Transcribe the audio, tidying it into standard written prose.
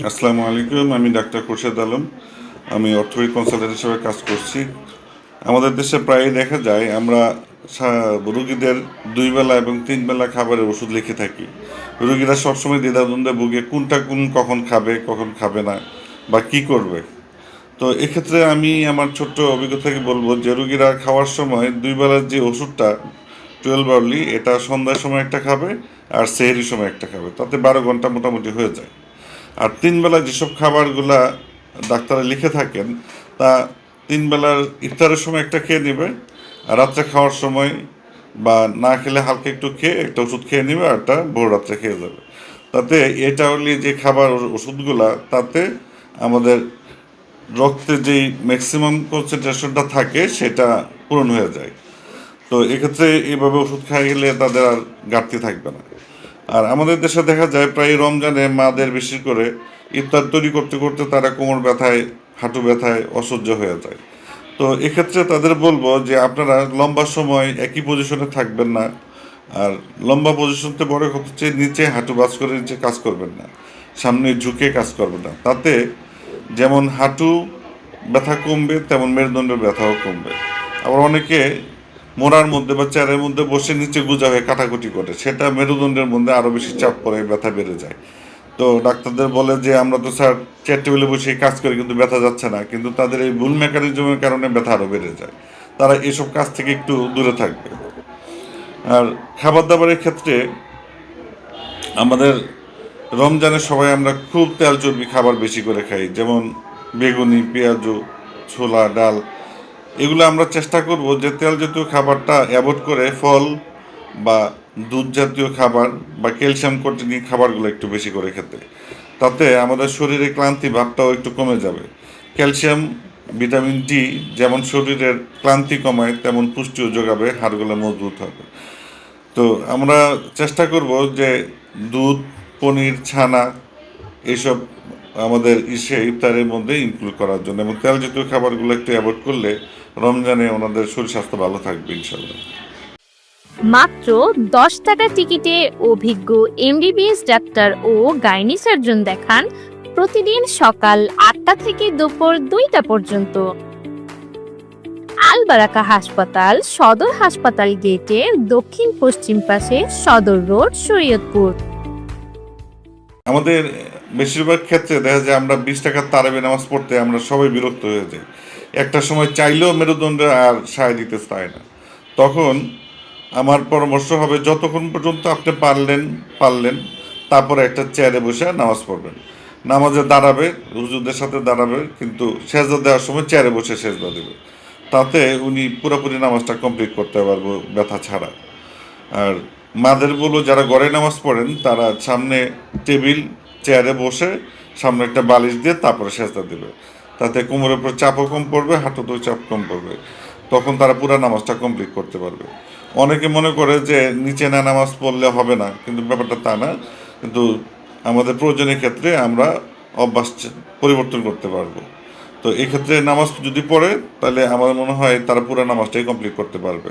আসসালামু আলাইকুম। আমি ডাক্তার খোরশেদ আলম। আমি অর্থোপেডিক কনসালটেন্ট হিসেবে কাজ করছি। আমাদের দেশে প্রায়ই দেখা যায় আমরা রোগীদের 2 বেলা এবং 3 বেলা খাবারের ওষুধ লিখে থাকি। রোগীরা সবসময় দ্বিধাদ্বন্দ্বে ভুগে কোনটা কখন খাবে, কখন খাবে না বা কি করবে। তো এক্ষেত্রে আমি আমার ছোট্ট অভিজ্ঞতা থেকে বলবো যে রোগীরা খাওয়ার সময় 2 বেলার যে ওষুধটা 12 আওয়ারলি, এটা সন্ধ্যার সময় একটা খাবে আর সেহরির সময় একটা খাবে। তাতে 12 ঘন্টা মোটামুটি হয়ে যায়। আর 3 বেলা যেসব খাবারগুলা ডাক্তারা লিখে থাকেন তা 3 বেলার ইফতারের সময় একটা খেয়ে নেবে, আর রাত্রে খাওয়ার সময় বা না খেলে হালকা একটু খেয়ে একটা ওষুধ খেয়ে নেবে, আর একটা ভোর রাত্রে খেয়ে যাবে। তাতে এটা হলে যে খাবার ওষুধগুলা তাতে আমাদের রক্তে যেই ম্যাক্সিমাম কনসেন্ট্রেশনটা থাকে সেটা পূরণ হয়ে যায়। তো এক্ষেত্রে এইভাবে ওষুধ খাই গেলে তাদের আর ঘাটতি থাকবে না। আর আমাদের দেশে দেখা যায় প্রায় রমজানে মাদের বেশি করে ইফতার তৈরি করতে করতে তারা কোমর ব্যথায়, হাঁটু ব্যথায় অসহ্য হয়ে যায়। তো এক্ষেত্রে তাদের বলবো যে আপনারা লম্বা সময় একই পজিশনে থাকবেন না। আর লম্বা পজিশনতে বড় কথা হচ্ছে নিচে হাঁটু বাজ করে নিচে কাজ করবেন না, সামনে ঝুঁকে কাজ করবেন না। তাতে যেমন হাঁটু ব্যথা কমবে তেমন মেরুদণ্ডের ব্যথাও কমবে। আবার অনেকে মোড়ার মধ্যে বা চেয়ারের মধ্যে বসে নিচে গুজা হয়ে কাটাকুটি করে, সেটা মেরুদণ্ডের মধ্যে আরও বেশি চাপ পড়ে, ব্যথা বেড়ে যায়। তো ডাক্তারদের বলে যে আমরা তো স্যার চেয়ার টেবিলে বসে কাজ করি কিন্তু ব্যথা যাচ্ছে না, কিন্তু তাদের এই ভুল মেকানিজমের কারণে ব্যথা আরও বেড়ে যায়। তারা এসব কাজ থেকে একটু দূরে থাকবে। আর খাবার দাবারের ক্ষেত্রে আমাদের রমজানের সবাই আমরা খুব তেল চর্বি খাবার বেশি করে খাই, যেমন বেগুনি, পেঁয়াজু, ছোলা, ডাল। এগুলো আমরা চেষ্টা করব যে তেল জাতীয় খাবারটা অ্যাভয়েড করে ফল বা দুধ জাতীয় খাবার বা ক্যালসিয়াম কন্টেনিং খাবারগুলো একটু বেশি করে খেতে। তাতে আমাদের শরীরে ক্লান্তি ভাবটাও একটু কমে যাবে। ক্যালসিয়াম, ভিটামিন ডি যেমন শরীরের ক্লান্তি কমায় তেমন পুষ্টিও যোগাবে, হাড়গুলো মজবুত হবে। তো আমরা চেষ্টা করব যে দুধ, পনির, ছানা এইসব আমাদের ইফতারের মধ্যে ইনক্লুড করার জন্য, এবং তেল জাতীয় খাবারগুলো একটু অ্যাভয়েড করলে রমজানে ওনাদের শরীর স্বাস্থ্য ভালো থাকবে ইনশাল্লাহ। মাত্র 10 টাকা টিকিটে অভিজ্ঞ এমবিবিএস ডাক্তার ও গাইনি সার্জন দেখান প্রতিদিন সকাল 8টা থেকে দুপুর 2টা পর্যন্ত। আল বারাকা হাসপাতাল, সদর হাসপাতাল গেটের দক্ষিণ পশ্চিম পাশে, সদর রোড, শরীয়তপুর। আমাদের বেশিরভাগ ক্ষেত্রে দেখা যায় আমরা 20 টাকার তারাবি নামাজ পড়তে আমরা সবাই বিরক্ত হয়ে যাই। একটা সময় চাইলেও মেরুদণ্ড আর সায় দিতে চায় না। তখন আমার পরামর্শ হবে যতক্ষণ পর্যন্ত আপনি পারলেন তারপরে একটা চেয়ারে বসে নামাজ পড়বেন। নামাজে দাঁড়াবে, হুজুরদের সাথে দাঁড়াবে, কিন্তু সেজদা দেওয়ার সময় চেয়ারে বসে সেজদা দেবে। তাতে উনি পুরোপুরি নামাজটা কমপ্লিট করতে পারবো ব্যথা ছাড়া। আর মাদের বলো যারা ঘরে নামাজ পড়েন তারা সামনে টেবিল, চেয়ারে বসে সামনে একটা বালিশ দিয়ে তারপরে সেজদা দেবে। তাতে কোমরের উপর চাপও কম পড়বে, হাঁটুতেও চাপ কম পড়বে। তখন তারা পুরো নামাজটা কমপ্লিট করতে পারবে। অনেকে মনে করে যে নিচে না নামাজ পড়লে হবে না, কিন্তু ব্যাপারটা তা না। কিন্তু আমাদের প্রয়োজনের ক্ষেত্রে আমরা অভ্যাস পরিবর্তন করতে পারবো। তো এই ক্ষেত্রে নামাজ যদি পড়ে তাহলে আমার মনে হয় তারা পুরো নামাজটাই কমপ্লিট করতে পারবে।